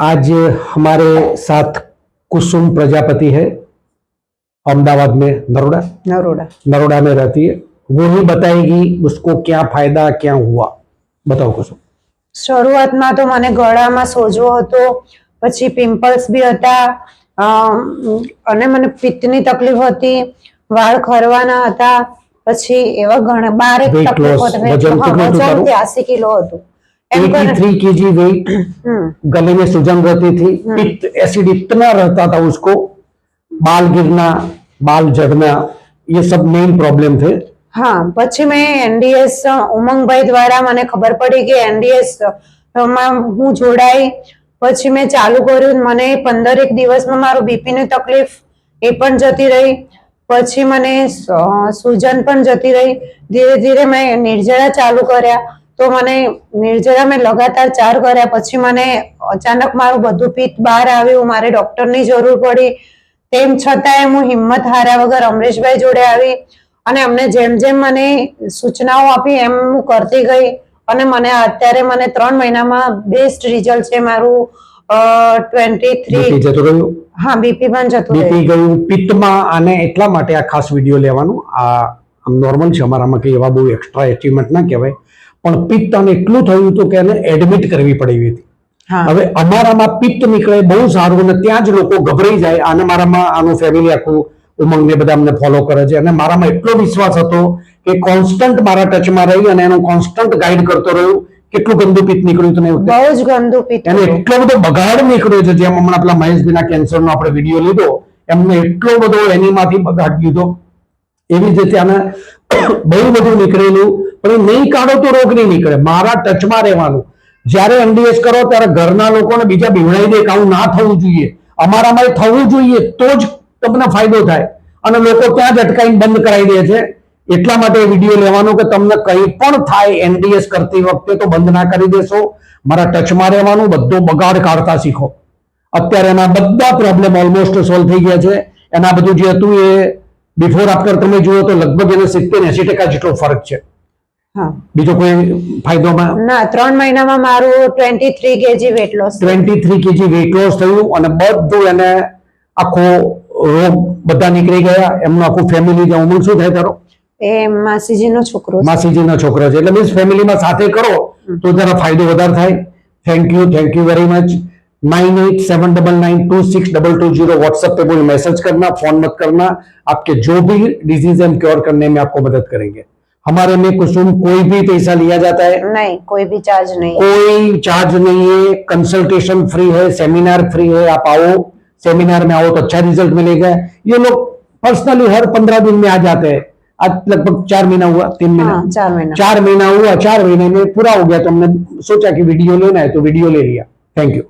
आज हमारे साथ कुसुम प्रजापति है, अहमदाबाद में, नरोडा में रहती है। वो ही बताएगी उसको क्या फायदा क्या हुआ। बताओ कुसुम। शुरुआत में तो मैंने गला में सोजवो हतो, पछी पिंपल्स भी हता, अने मने पित्तनी तकलीफ हती, वाळ खरवाना हता, पछी एवा घणा 12 तकलीफ हती। वजन 83 किलो हतुं। 83 kg वेट, गले में सूजन रहती थी, पित्त एसिड इतना रहता था उसको, बाल गिरना, बाल झड़ना, ये सब मेन प्रॉब्लम थे। हाँ, પછી મેં એનડીએસ ઉમંગભાઈ દ્વારા મને ખબર પડી કે એનડીએસ માં હું જોડાઈ, પછી મેં ચાલુ કર્યું, મને 15 દિવસમાં મારું બીપી ની તકલીફ એ પણ જતી રહી, પછી મને સૂજન પણ જતી રહી। ધીરે ધીરે મેં નિર્જરા ચાલુ કર્યા, તો મને નિર્જરા મેં લગાતાર 4 કર્યા, પછી મને અચાનક મારું બધું પિત્ત બહાર આવ્યું, મારે ડોક્ટરની જરૂર પડી। તેમ છતાંય હું હિંમત હાર્યા વગર અમરેશભાઈ જોડે આવી અને અમને જેમ જેમ મને સૂચનાઓ આપી એમ હું કરતી ગઈ અને મને અત્યારે મને 3 મહિનામાં બેસ્ટ રિઝલ્ટ છે મારું। 23 જતું રહ્યું। હા, બીપી પણ જતું બીપી ગયું, પિત્તમાં, અને એટલા માટે આ ખાસ વિડિયો લેવાનું। આ આમ નોર્મલ છે, અમારામાં કે એવા બહુ એક્સ્ટ્રા એચિવમેન્ટ ના કહેવાય, પણ પિત્ત અને એટલું થયું હતું કે એને એડમિટ કરવી પડી હતી। હવે અમારામાં પિત્ત નીકળે બહુ સારું, અને ત્યાં જ લોકો ગભરાઈ જાય। આને મારામાં આનું ફેમિલી આખું ઉમંગ ને બધા અમને ફોલો કરે છે, અને મારામાં એટલો વિશ્વાસ હતો કે કોન્સ્ટન્ટ મારા ટચમાં રહી અને એનો કોન્સ્ટન્ટ ગાઈડ કરતો રહ્યો। કેટલું ગંદુ પિત્ત નીકળ્યું હતું ને, બહુ જ ગંદુ પિત્ત, એને એટલો બધો બગાડ નીકળ્યો છે। જેમ હમણાં પેલા મહેશભાઈના કેન્સરનો આપણે વિડીયો લીધો, એમને એટલો બધો એનીમાંથી બગાડ લીધો, એવી જ રીતે આને બહુ બધું નીકળેલું। પણ નહીં કાઢો તો રોગ નહીં નીકળે, મારા ટચમાં રહેવાનું। જ્યારે એનડીએસ કરો ત્યારે ઘરના લોકોને બીજા બીવડાવી દે કે આવું ના થવું જોઈએ, અમારામાં થવું જોઈએ તો જ તમને ફાયદો થાય, અને લોકો ત્યાં જ અટકાઈને બંધ કરાવી દે છે। એટલા માટે વિડીયો લેવાનો કે તમને કંઈ પણ થાય એનડીએસ કરતી વખતે તો બંધ ના કરી દેશો, મારા ટચમાં રહેવાનું, બધો બગાડ કાઢતા શીખો। અત્યારે એના બધા પ્રોબ્લેમ ઓલમોસ્ટ સોલ્વ થઈ ગયા છે। એના બધું જે હતું એ બિફોર આફ્ટર તમે જુઓ તો લગભગ એને 70-80% જેટલો ફરક છે। બીજો કોઈ ફાયદોમાં ના, 3 મહિનામાં મારું 23 kg weight loss 23 kg weight loss થયું, અને બધું એને આખો રોગ બધા નીકળી ગયા। એમનું આખું ફેમિલી જે ઉમંગ શું થાય તારો? એ માસીજીનો છોકરો છે। માસીજીનો છોકરો છે, એટલે મીન્સ ફેમિલીમાં સાથે કરો તો જરા ફાયદો વધારે થાય। Thank you very much. 9879926220 WhatsApp पे कोई मैसेज करना, फोन मत करना। आपके जो भी डिजीज है हम क्योर करने में आपको मदद करेंगे। हमारे में कुसुम कोई भी पैसा लिया जाता है नहीं, कोई भी चार्ज नहीं, कोई चार्ज नहीं है। कंसल्टेशन फ्री है, सेमिनार फ्री है। आप आओ, सेमिनार में आओ तो अच्छा रिजल्ट मिलेगा। ये लोग पर्सनली हर 15 दिन में आ जाते हैं। आज लगभग 4 महीना हुआ, 3 महीना, 4 महीना हुआ। 4 महीने में पूरा हो गया, तो हमने सोचा कि वीडियो लेना है तो वीडियो ले लिया। Thank you.